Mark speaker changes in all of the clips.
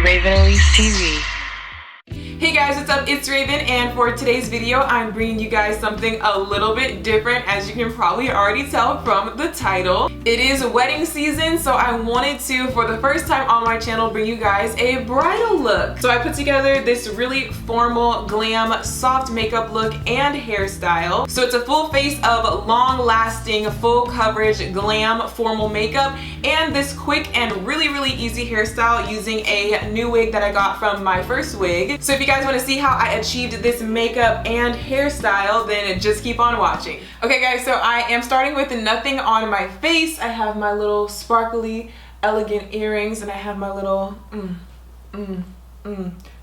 Speaker 1: Raven ELYSE TV.
Speaker 2: Hey guys, what's up? It's Raven, and for today's video I'm bringing you guys something a little bit different, as you can probably already tell from the title. It is wedding season, so I wanted to, for the first time on my channel, bring you guys a bridal look. So I put together this really formal, glam, soft makeup look and hairstyle. So it's a full face of long-lasting, full coverage, glam, formal makeup, and this quick and really easy hairstyle using a new wig that I got from my first wig. So if you guys want to see how I achieved this makeup and hairstyle, then just keep on watching. Okay guys, so I am starting with nothing on my face. I have my little sparkly, elegant earrings, and I have my little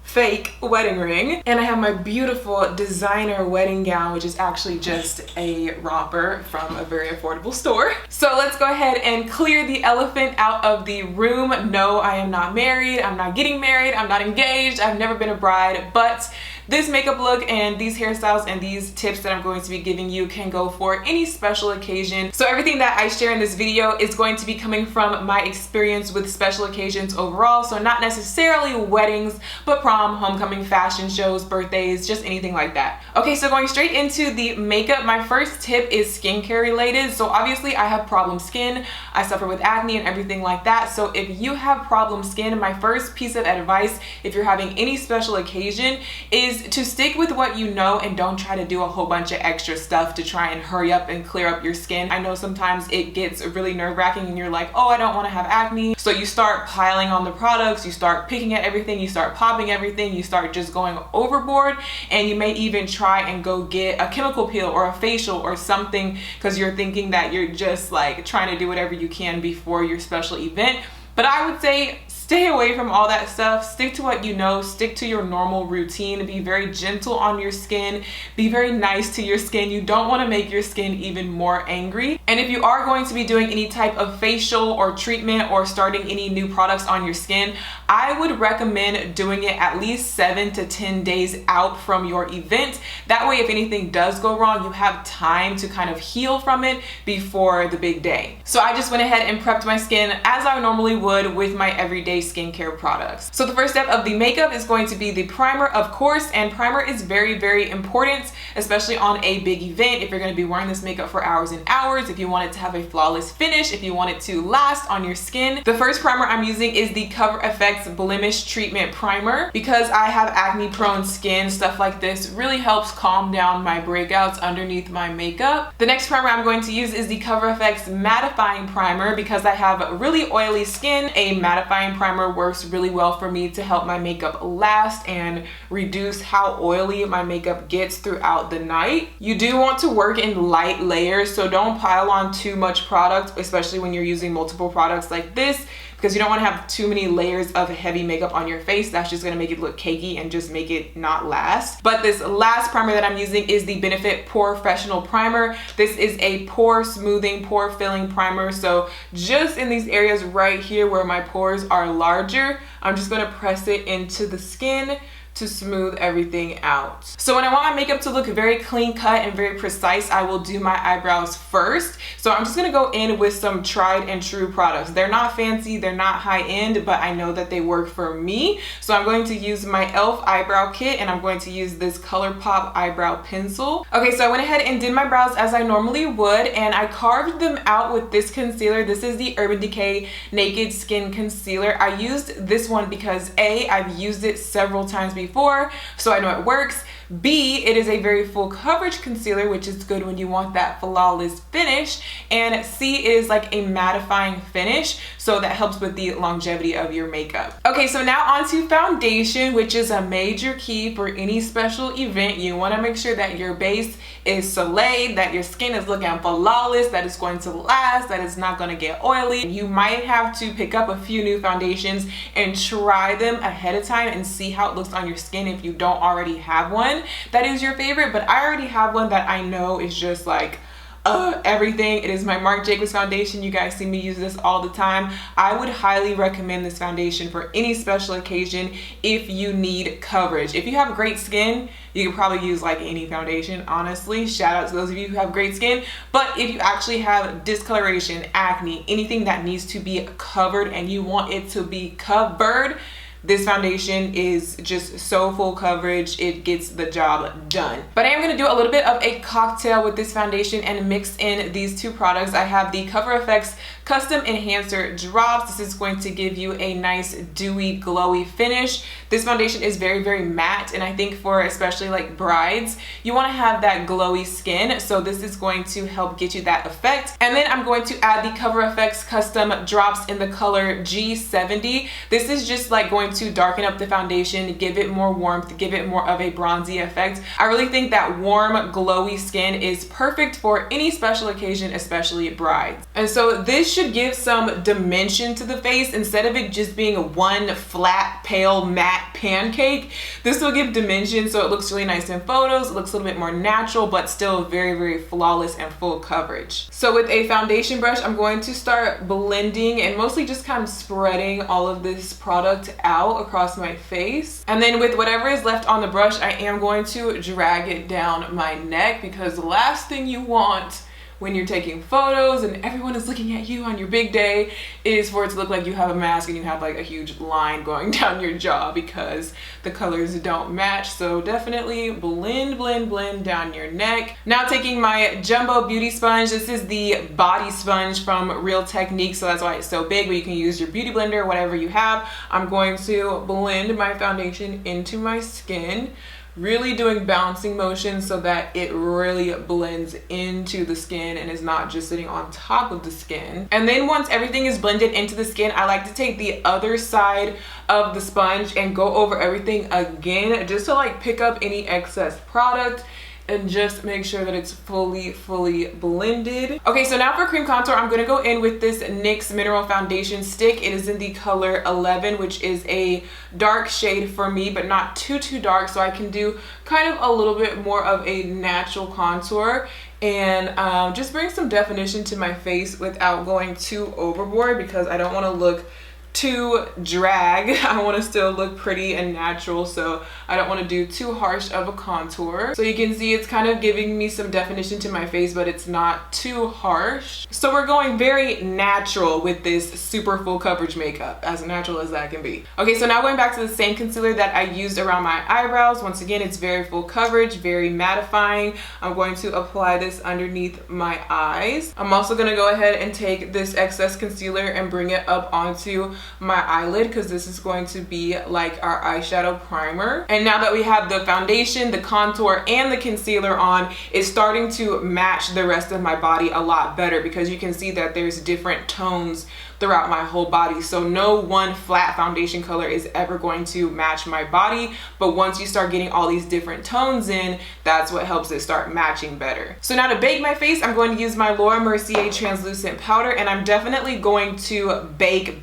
Speaker 2: fake wedding ring, and I have my beautiful designer wedding gown, which is actually just a romper from a very affordable store. So let's go ahead and clear the elephant out of the room. No, I am not married, I'm not getting married, I'm not engaged, I've never been a bride, but this makeup look and these hairstyles and these tips that I'm going to be giving you can go for any special occasion. So everything that I share in this video is going to be coming from my experience with special occasions overall, so not necessarily weddings, but prom, homecoming, fashion shows, birthdays, just anything like that. Okay, so going straight into the makeup, my first tip is skincare related. So obviously I have problem skin, I suffer with acne and everything like that. So if you have problem skin, my first piece of advice, if you're having any special occasion, is to stick with what you know and don't try to do a whole bunch of extra stuff to try and hurry up and clear up your skin. I know sometimes it gets really nerve-wracking and you're like, oh, I don't want to have acne. So you start piling on the products, you start picking at everything, you start popping everything, you start just going overboard, and you may even try and go get a chemical peel or a facial or something because you're thinking that you're just like trying to do whatever you can before your special event. But I would say stay away from all that stuff. Stick to what you know, stick to your normal routine, be very gentle on your skin, be very nice to your skin. You don't want to make your skin even more angry. And if you are going to be doing any type of facial or treatment or starting any new products on your skin, I would recommend doing it at least 7 to 10 days out from your event. That way, if anything does go wrong, you have time to kind of heal from it before the big day. So I just went ahead and prepped my skin as I normally would with my everyday skincare products. So the first step of the makeup is going to be the primer, of course, and primer is very important, especially on a big event. If you're going to be wearing this makeup for hours and hours, if you want it to have a flawless finish, if you want it to last on your skin. The first primer I'm using is the Cover FX Blemish Treatment Primer. Because I have acne prone skin, stuff like this really helps calm down my breakouts underneath my makeup. The next primer I'm going to use is the Cover FX Mattifying Primer. Because I have really oily skin, a mattifying primer works really well for me to help my makeup last and reduce how oily my makeup gets throughout the night. You do want to work in light layers, so don't pile on too much product, especially when you're using multiple products like this, because you don't want to have too many layers of heavy makeup on your face. That's just going to make it look cakey and just make it not last. But this last primer that I'm using is the Benefit Professional Primer. This is a pore smoothing, pore filling primer. So just in these areas right here where my pores are larger, I'm just going to press it into the skin to smooth everything out. So when I want my makeup to look very clean cut and very precise, I will do my eyebrows first. So I'm just gonna go in with some tried and true products. They're not fancy, they're not high end, but I know that they work for me. So I'm going to use my e.l.f. eyebrow kit, and I'm going to use this ColourPop eyebrow pencil. Okay, so I went ahead and did my brows as I normally would, and I carved them out with this concealer. This is the Urban Decay Naked Skin Concealer. I used this one because A, I've used it several times before, so I know it works. B, it is a very full coverage concealer, which is good when you want that flawless finish. And C, it is like a mattifying finish, so that helps with the longevity of your makeup. Okay, so now on to foundation, which is a major key for any special event. You want to make sure that your base is soleil, that your skin is looking flawless, that it's going to last, that it's not going to get oily. You might have to pick up a few new foundations and try them ahead of time and see how it looks on your skin if you don't already have one that is your favorite. But I already have one that I know is just like everything. It is my Marc Jacobs foundation. You guys see me use this all the time. I would highly recommend this foundation for any special occasion if you need coverage. If you have great skin, you can probably use like any foundation, honestly. Shout out to those of you who have great skin. But if you actually have discoloration, acne, anything that needs to be covered and you want it to be covered, this foundation is just so full coverage, it gets the job done. But I am going to do a little bit of a cocktail with this foundation and mix in these two products. I have the Cover FX Custom Enhancer Drops. This is going to give you a nice dewy, glowy finish. This foundation is very, very matte, and I think for especially like brides, you want to have that glowy skin, so this is going to help get you that effect. And then I'm going to add the Cover FX Custom Drops in the color G70. This is just like going to darken up the foundation, give it more warmth, give it more of a bronzy effect. I really think that warm, glowy skin is perfect for any special occasion, especially brides. And so this should give some dimension to the face. Instead of it just being one flat, pale, matte pancake, this will give dimension, so it looks really nice in photos. It looks a little bit more natural, but still very, very flawless and full coverage. So with a foundation brush, I'm going to start blending and mostly just kind of spreading all of this product out across my face. And then with whatever is left on the brush, I am going to drag it down my neck, because the last thing you want when you're taking photos and everyone is looking at you on your big day is for it to look like you have a mask and you have like a huge line going down your jaw, because the colors don't match. So definitely blend, blend, blend down your neck. Now taking my Jumbo Beauty Sponge. This is the body sponge from Real Technique, so that's why it's so big, but you can use your beauty blender, whatever you have. I'm going to blend my foundation into my skin, really doing bouncing motions so that it really blends into the skin and is not just sitting on top of the skin. And then once everything is blended into the skin, I like to take the other side of the sponge and go over everything again, just to like pick up any excess product and just make sure that it's fully blended. Okay, so now for cream contour, I'm gonna go in with this NYX Mineral Foundation Stick. It is in the color 11, which is a dark shade for me, but not too dark, so I can do kind of a little bit more of a natural contour and just bring some definition to my face without going too overboard, because I don't wanna look too drag. I want to still look pretty and natural, so I don't want to do too harsh of a contour. So you can see it's kind of giving me some definition to my face, but it's not too harsh. So we're going very natural with this super full coverage makeup, as natural as that can be. Okay, so now going back to the same concealer that I used around my eyebrows. Once again, it's very full coverage, very mattifying. I'm going to apply this underneath my eyes. I'm also going to go ahead and take this excess concealer and bring it up onto my eyelid, because this is going to be like our eyeshadow primer. And now that we have the foundation, the contour, and the concealer on, it's starting to match the rest of my body a lot better, because you can see that there's different tones throughout my whole body. So no one flat foundation color is ever going to match my body, but once you start getting all these different tones in, that's what helps it start matching better. So now to bake my face, I'm going to use my Laura Mercier translucent powder, and I'm definitely going to bake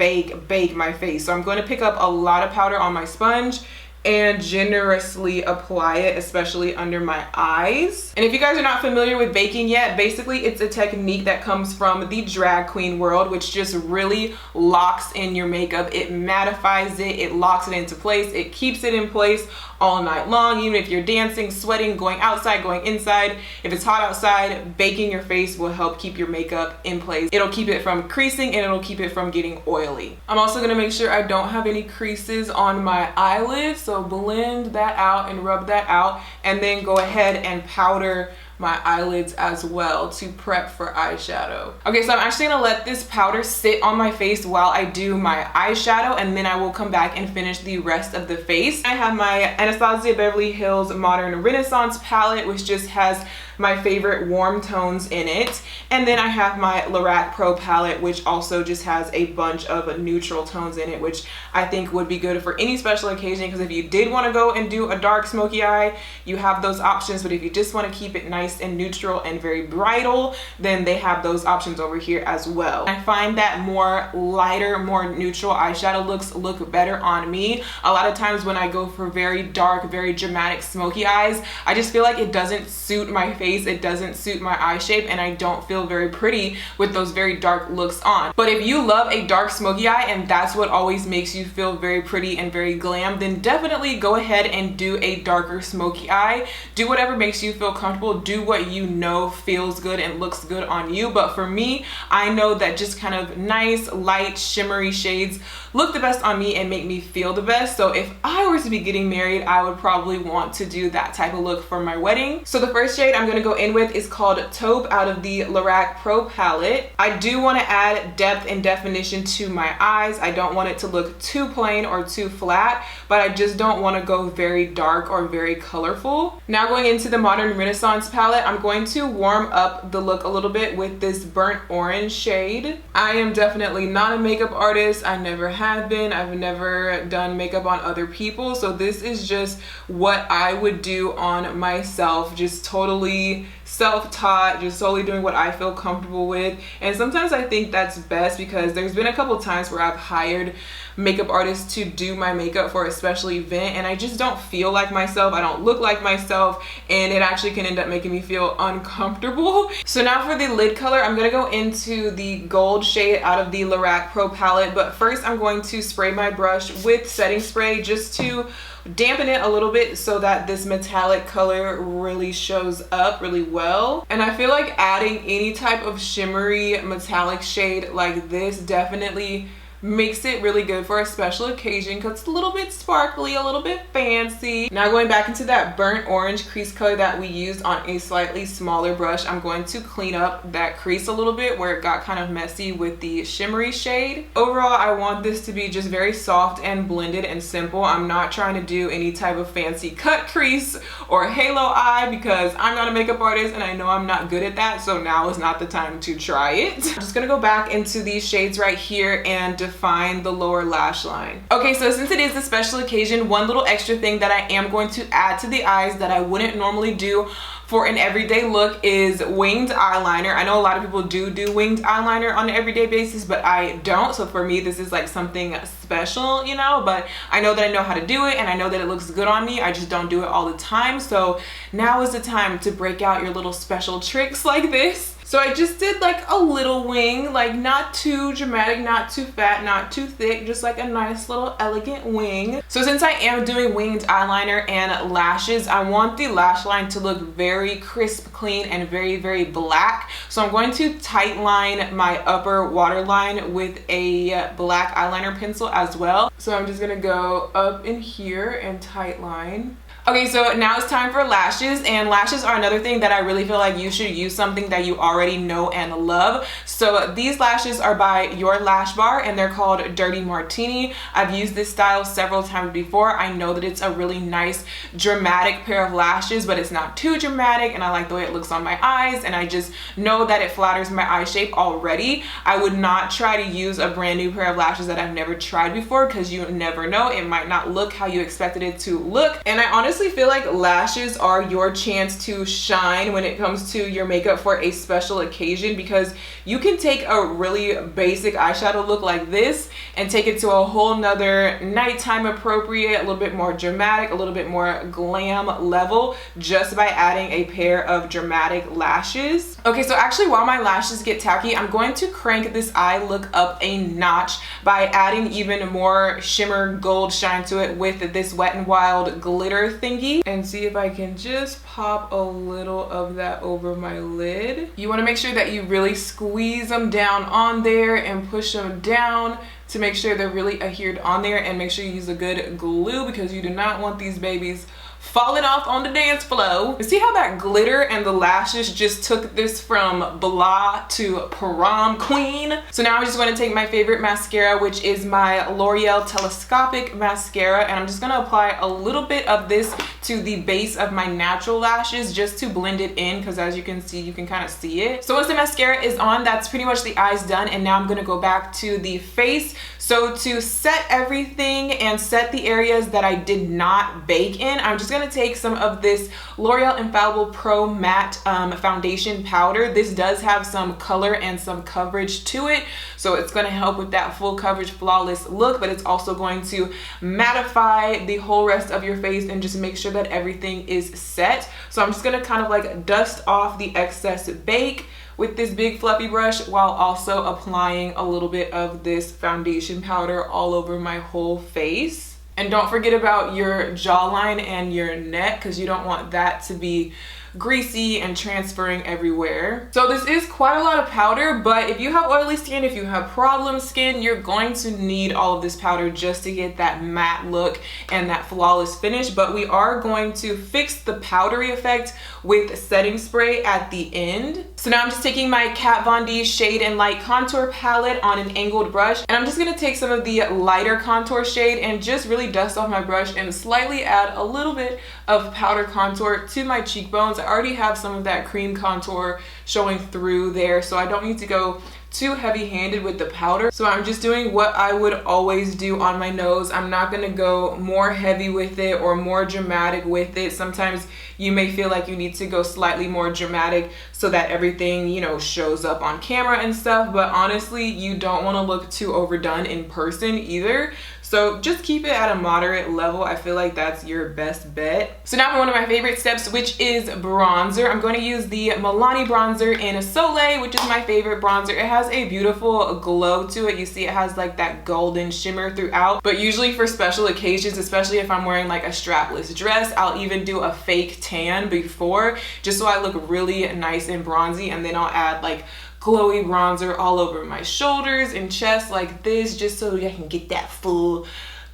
Speaker 2: my face. So I'm going to pick up a lot of powder on my sponge and generously apply it, especially under my eyes. And if you guys are not familiar with baking yet, basically it's a technique that comes from the drag queen world, which just really locks in your makeup. It mattifies it, it locks it into place, it keeps it in place all night long, even if you're dancing, sweating, going outside, going inside. If it's hot outside, baking your face will help keep your makeup in place. It'll keep it from creasing and it'll keep it from getting oily. I'm also gonna make sure I don't have any creases on my eyelids, so blend that out and rub that out, and then go ahead and powder my eyelids as well to prep for eyeshadow. Okay, so I'm actually gonna let this powder sit on my face while I do my eyeshadow, and then I will come back and finish the rest of the face. I have my Anastasia Beverly Hills Modern Renaissance palette, which just has my favorite warm tones in it. And then I have my Lorac Pro palette, which also just has a bunch of neutral tones in it, which I think would be good for any special occasion, because if you did want to go and do a dark smoky eye, you have those options. But if you just want to keep it nice and neutral and very bridal, then they have those options over here as well. I find that more lighter, more neutral eyeshadow looks look better on me. A lot of times when I go for very dark, very dramatic smoky eyes, I just feel like it doesn't suit my face, it doesn't suit my eye shape, and I don't feel very pretty with those very dark looks on. But if you love a dark smoky eye and that's what always makes you feel very pretty and very glam, then definitely go ahead and do a darker smoky eye. Do whatever makes you feel comfortable. Do do what you know feels good and looks good on you. But for me, I know that just kind of nice, light, shimmery shades look the best on me and make me feel the best. So if I were to be getting married, I would probably want to do that type of look for my wedding. So the first shade I'm going to go in with is called Taupe out of the Lorac Pro palette. I do want to add depth and definition to my eyes. I don't want it to look too plain or too flat, but I just don't want to go very dark or very colorful. Now going into the Modern Renaissance palette, I'm going to warm up the look a little bit with this burnt orange shade. I am definitely not a makeup artist. I never have been. I've never done makeup on other people. So this is just what I would do on myself, just totally self-taught, just solely doing what I feel comfortable with. And sometimes I think that's best because there's been a couple times where I've hired makeup artists to do my makeup for a special event and I just don't feel like myself, I don't look like myself, and it actually can end up making me feel uncomfortable. So now for the lid color, I'm gonna go into the gold shade out of the Lorac Pro palette, but first I'm going to spray my brush with setting spray just to dampen it a little bit so that this metallic color really shows up really well. And I feel like adding any type of shimmery metallic shade like this definitely makes it really good for a special occasion because it's a little bit sparkly, a little bit fancy. Now going back into that burnt orange crease color that we used on a slightly smaller brush, I'm going to clean up that crease a little bit where it got kind of messy with the shimmery shade. Overall, I want this to be just very soft and blended and simple. I'm not trying to do any type of fancy cut crease or halo eye because I'm not a makeup artist and I know I'm not good at that, so now is not the time to try it. I'm just gonna go back into these shades right here and define the lower lash line. Okay, so since it is a special occasion, one little extra thing that I am going to add to the eyes that I wouldn't normally do for an everyday look is winged eyeliner. I know a lot of people do winged eyeliner on an everyday basis, but I don't. So for me, this is like something special, you know, but I know that I know how to do it and I know that it looks good on me. I just don't do it all the time. So now is the time to break out your little special tricks like this. So I just did like a little wing, like not too dramatic, not too fat, not too thick, just like a nice little elegant wing. So since I am doing winged eyeliner and lashes, I want the lash line to look very crisp, clean, and very, very black. So I'm going to tight line my upper waterline with a black eyeliner pencil as well. So I'm just gonna go up in here and tight line. Okay, so now it's time for lashes, and lashes are another thing that I really feel like you should use something that you already know and love. So these lashes are by Your Lash Bar and they're called Dirty Martini. I've used this style several times before. I know that it's a really nice dramatic pair of lashes, but it's not too dramatic and I like the way it looks on my eyes, and I just know that it flatters my eye shape already. I would not try to use a brand new pair of lashes that I've never tried before because you never know, it might not look how you expected it to look. And I honestly feel like lashes are your chance to shine when it comes to your makeup for a special occasion, because you can take a really basic eyeshadow look like this and take it to a whole nother nighttime appropriate, a little bit more dramatic, a little bit more glam level just by adding a pair of dramatic lashes. Okay, so actually while my lashes get tacky, I'm going to crank this eye look up a notch by adding even more shimmer gold shine to it with this Wet n Wild glitter thingy, and see if I can just pop a little of that over my lid. You want to make sure that you really squeeze them down on there and push them down to make sure they're really adhered on there, and make sure you use a good glue because you do not want these babies falling off on the dance floor. You see how that glitter and the lashes just took this from blah to prom queen? So now I'm just going to take my favorite mascara, which is my L'Oreal Telescopic Mascara, and I'm just going to apply a little bit of this to the base of my natural lashes just to blend it in, because as you can see, you can kind of see it. So once the mascara is on, that's pretty much the eyes done, and now I'm going to go back to the face. So to set everything and set the areas that I did not bake in, I'm just gonna take some of this L'Oreal Infallible Pro Matte Foundation Powder. This does have some color and some coverage to it, so it's gonna help with that full coverage, flawless look, but it's also going to mattify the whole rest of your face and just make sure that everything is set. So I'm just gonna kind of like dust off the excess bake with this big fluffy brush while also applying a little bit of this foundation powder all over my whole face. And don't forget about your jawline and your neck, because you don't want that to be greasy and transferring everywhere. So this is quite a lot of powder, but if you have oily skin, if you have problem skin, you're going to need all of this powder just to get that matte look and that flawless finish. But we are going to fix the powdery effect with setting spray at the end. So now I'm just taking my Kat Von D Shade and Light Contour Palette on an angled brush, and I'm just gonna take some of the lighter contour shade and just really dust off my brush and slightly add a little bit of powder contour to my cheekbones. I already have some of that cream contour showing through there, so I don't need to go too heavy-handed with the powder. So I'm just doing what I would always do on my nose. I'm not gonna go more heavy with it or more dramatic with it. Sometimes you may feel like you need to go slightly more dramatic so that everything, you know, shows up on camera and stuff, but honestly, you don't wanna look too overdone in person either. So just keep it at a moderate level. I feel like that's your best bet. So now for one of my favorite steps, which is bronzer. I'm going to use the Milani bronzer in Soleil, which is my favorite bronzer. It has a beautiful glow to it. You see it has like that golden shimmer throughout. But usually for special occasions, especially if I'm wearing like a strapless dress, I'll even do a fake tan before, just so I look really nice and bronzy, and then I'll add like glowy bronzer all over my shoulders and chest like this, just so I can get that full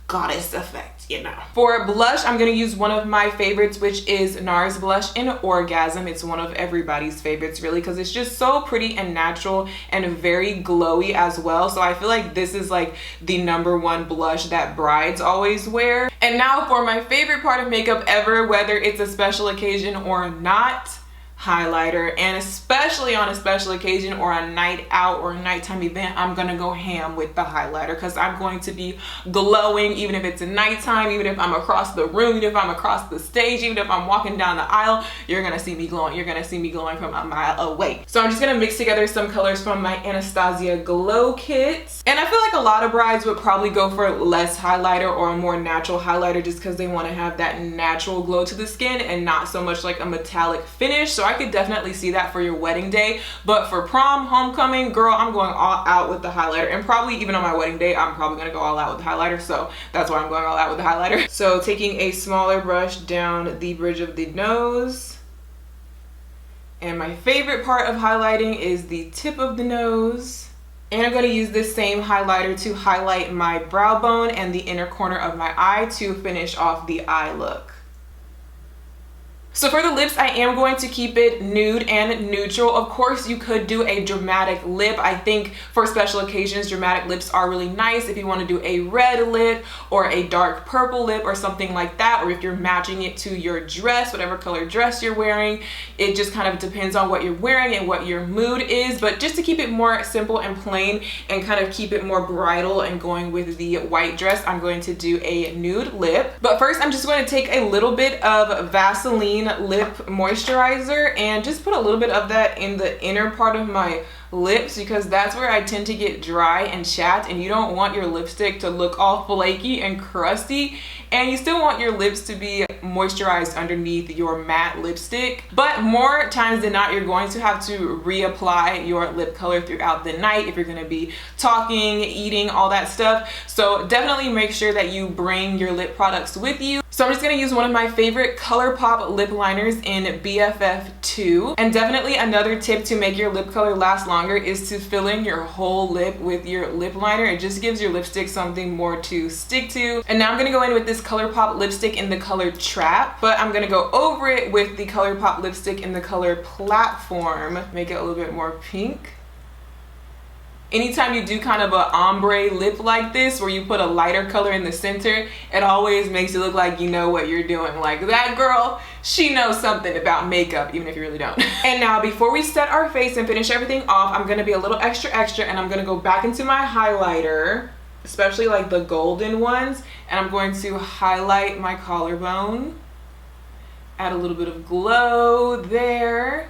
Speaker 2: goddess effect, you know. For blush, I'm gonna use one of my favorites, which is NARS blush in Orgasm. It's one of everybody's favorites really, because it's just so pretty and natural and very glowy as well. So I feel like this is like the #1 blush that brides always wear. And now for my favorite part of makeup ever, whether it's a special occasion or not, highlighter. And especially on a special occasion or a night out or a nighttime event, I'm gonna go ham with the highlighter, because I'm going to be glowing even if it's a nighttime, even if I'm across the room, even if I'm across the stage, even if I'm walking down the aisle, you're gonna see me glowing. You're gonna see me glowing from a mile away. So I'm just gonna mix together some colors from my Anastasia Glow Kit. And I feel like a lot of brides would probably go for less highlighter or a more natural highlighter, just because they want to have that natural glow to the skin and not so much like a metallic finish. So I could definitely see that for your wedding day, but for prom, homecoming, girl, I'm going all out with the highlighter. And probably even on my wedding day, I'm probably gonna go all out with the highlighter, so that's why I'm going all out with the highlighter. So taking a smaller brush down the bridge of the nose, and my favorite part of highlighting is the tip of the nose. And I'm going to use this same highlighter to highlight my brow bone and the inner corner of my eye to finish off the eye look. So for the lips, I am going to keep it nude and neutral. Of course, you could do a dramatic lip. I think for special occasions, dramatic lips are really nice. If you want to do a red lip or a dark purple lip or something like that, or if you're matching it to your dress, whatever color dress you're wearing, it just kind of depends on what you're wearing and what your mood is. But just to keep it more simple and plain and kind of keep it more bridal and going with the white dress, I'm going to do a nude lip. But first, I'm just going to take a little bit of Vaseline lip moisturizer and just put a little bit of that in the inner part of my lips, because that's where I tend to get dry and chapped, and you don't want your lipstick to look all flaky and crusty, and you still want your lips to be moisturized underneath your matte lipstick. But more times than not, you're going to have to reapply your lip color throughout the night if you're going to be talking, eating, all that stuff. So definitely make sure that you bring your lip products with you. So I'm just going to use one of my favorite ColourPop lip liners in BFF2. And definitely another tip to make your lip color last longer is to fill in your whole lip with your lip liner. It just gives your lipstick something more to stick to. And now I'm going to go in with this ColourPop lipstick in the color Trap, but I'm going to go over it with the ColourPop lipstick in the color Platform. Make it a little bit more pink. Anytime you do kind of a ombre lip like this, where you put a lighter color in the center, it always makes it look like you know what you're doing. Like, that girl, she knows something about makeup, even if you really don't. And now, before we set our face and finish everything off, I'm gonna be a little extra, and I'm gonna go back into my highlighter, especially like the golden ones, and I'm going to highlight my collarbone, add a little bit of glow there.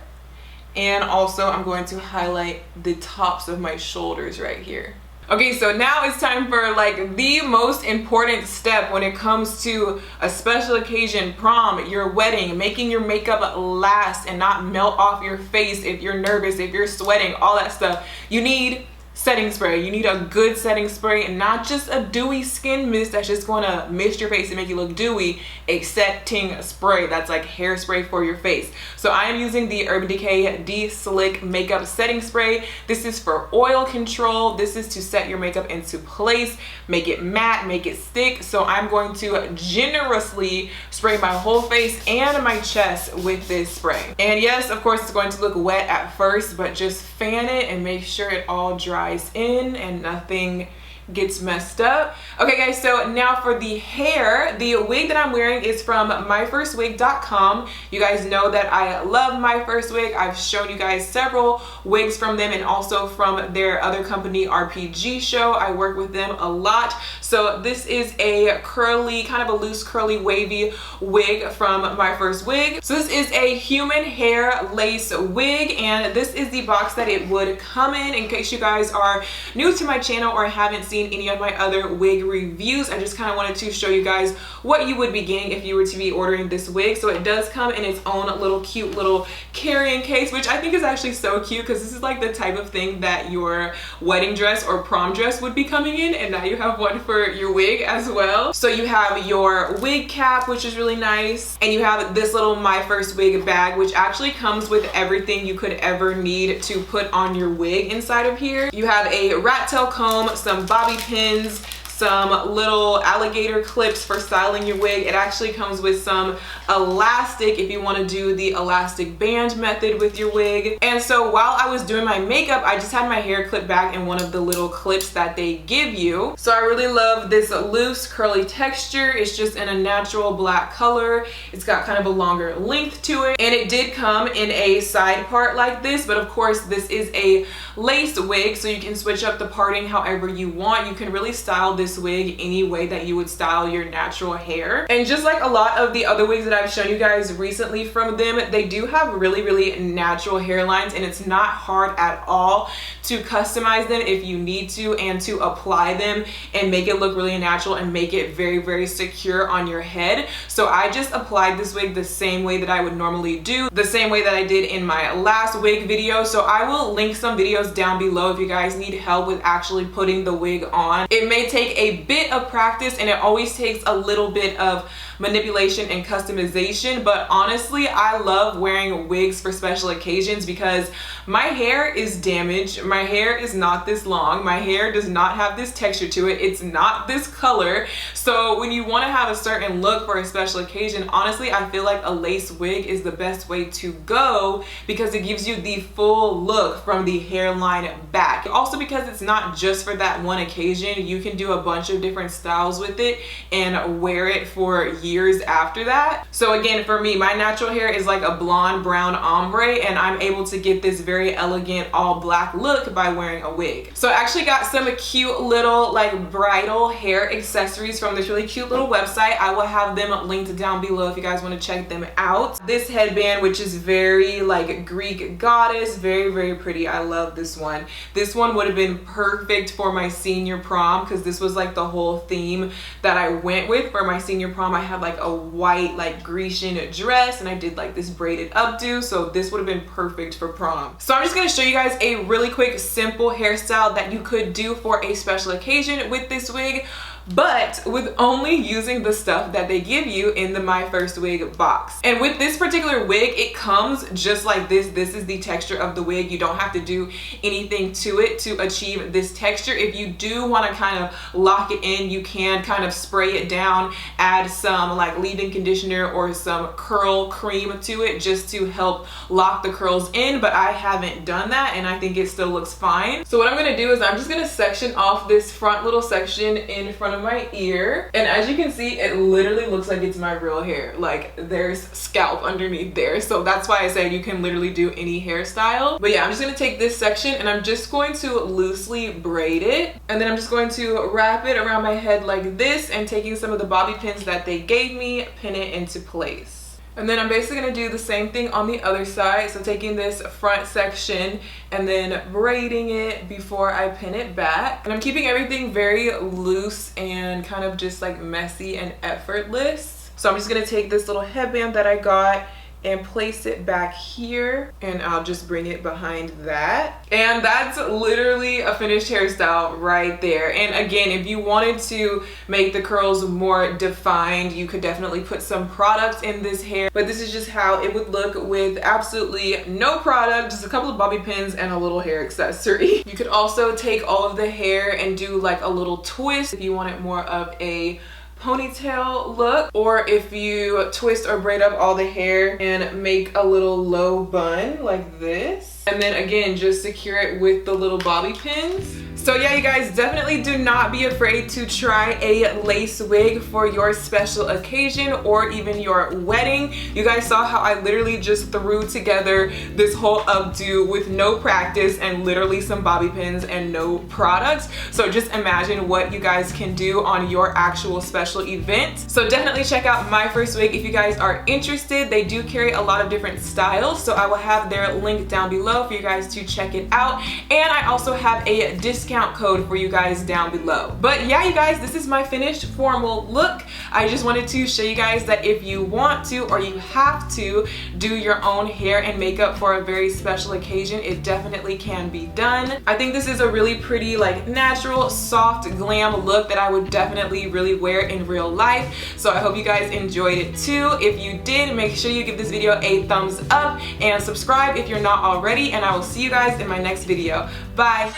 Speaker 2: And also I'm going to highlight the tops of my shoulders right here. Okay, so now it's time for like the most important step when it comes to a special occasion, prom, your wedding, making your makeup last and not melt off your face if you're nervous, if you're sweating, all that stuff. You need setting spray. You need a good setting spray, and not just a dewy skin mist that's just going to mist your face and make you look dewy. A setting spray that's like hairspray for your face. So I am using the Urban Decay De-Slick Makeup Setting Spray. This is for oil control. This is to set your makeup into place, make it matte, make it stick. So I'm going to generously spray my whole face and my chest with this spray. And yes, of course, it's going to look wet at first, but just fan it and make sure it all dries in and nothing gets messed up. Okay guys, so now for the hair, the wig that I'm wearing is from myfirstwig.com. You guys know that I love My First Wig. I've shown you guys several wigs from them, and also from their other company, RPG Show. I work with them a lot. So this is a curly, kind of a loose curly wavy wig from My First Wig. So this is a human hair lace wig, and this is the box that it would come in case you guys are new to my channel or haven't seen any of my other wig reviews. I just kind of wanted to show you guys what you would be getting if you were to be ordering this wig. So it does come in its own little cute little carrying case, which I think is actually so cute, because this is like the type of thing that your wedding dress or prom dress would be coming in, and now you have one for your wig as well. So you have your wig cap, which is really nice, and you have this little My First Wig bag, which actually comes with everything you could ever need to put on your wig inside of here. You have a rat tail comb, some bobby pins, some little alligator clips for styling your wig. It actually comes with some elastic if you want to do the elastic band method with your wig. And so while I was doing my makeup, I just had my hair clipped back in one of the little clips that they give you. So I really love this loose curly texture. It's just in a natural black color. It's got kind of a longer length to it, and it did come in a side part like this, but of course this is a lace wig, so you can switch up the parting however you want. You can really style this wig any way that you would style your natural hair. And just like a lot of the other wigs that I've shown you guys recently from them, they do have really natural hairlines, and it's not hard at all to customize them if you need to, and to apply them and make it look really natural and make it very secure on your head. So I just applied this wig the same way that I would normally do, the same way that I did in my last wig video. So I will link some videos down below if you guys need help with actually putting the wig on. It may take a bit of practice, and it always takes a little bit of manipulation and customization, but honestly I love wearing wigs for special occasions because my hair is damaged. My hair is not this long. My hair does not have this texture to it. It's not this color. So when you want to have a certain look for a special occasion, honestly I feel like a lace wig is the best way to go, because it gives you the full look from the hairline back. Also, because it's not just for that one occasion, you can do a bunch of different styles with it and wear it for years after that. So again, for me, my natural hair is like a blonde brown ombre, and I'm able to get this very elegant all black look by wearing a wig. So I actually got some cute little like bridal hair accessories from this really cute little website. I will have them linked down below if you guys want to check them out. This headband, which is very like Greek goddess, very pretty. I love this one. This one would have been perfect for my senior prom, because this was like the whole theme that I went with for my senior prom. I had like a white like Grecian dress, and I did like this braided updo, so this would have been perfect for prom. So I'm just going to show you guys a really quick simple hairstyle that you could do for a special occasion with this wig, but with only using the stuff that they give you in the My First Wig box. And with this particular wig, it comes just like this. This is the texture of the wig. You don't have to do anything to it to achieve this texture. If you do want to kind of lock it in, you can kind of spray it down, add some like leave-in conditioner or some curl cream to it just to help lock the curls in, but I haven't done that and I think it still looks fine. So what I'm going to do is I'm just going to section off this front little section in front of my ear, and as you can see, it literally looks like it's my real hair. Like there's scalp underneath there, so that's why I said you can literally do any hairstyle. But yeah, I'm just going to take this section and I'm just going to loosely braid it, and then I'm just going to wrap it around my head like this, and taking some of the bobby pins that they gave me, pin it into place. And then I'm basically going to do the same thing on the other side. So taking this front section and then braiding it before I pin it back. And I'm keeping everything very loose and kind of just like messy and effortless. So I'm just going to take this little headband that I got and place it back here, and I'll just bring it behind that. And that's literally a finished hairstyle right there. And again, if you wanted to make the curls more defined, you could definitely put some product in this hair, but this is just how it would look with absolutely no product, just a couple of bobby pins and a little hair accessory. You could also take all of the hair and do like a little twist if you wanted more of a ponytail look, or if you twist or braid up all the hair and make a little low bun like this, and then again just secure it with the little bobby pins. So yeah, you guys, definitely do not be afraid to try a lace wig for your special occasion or even your wedding. You guys saw how I literally just threw together this whole updo with no practice and literally some bobby pins and no products. So just imagine what you guys can do on your actual special event. So definitely check out My First Wig if you guys are interested. They do carry a lot of different styles, so I will have their link down below for you guys to check it out. And I also have a discount code for you guys down below. But yeah, you guys, this is my finished formal look. I just wanted to show you guys that if you want to or you have to do your own hair and makeup for a very special occasion, it definitely can be done. I think this is a really pretty, like, natural, soft, glam look that I would definitely really wear in real life. So I hope you guys enjoyed it too. If you did, make sure you give this video a thumbs up and subscribe if you're not already, and I will see you guys in my next video. Bye.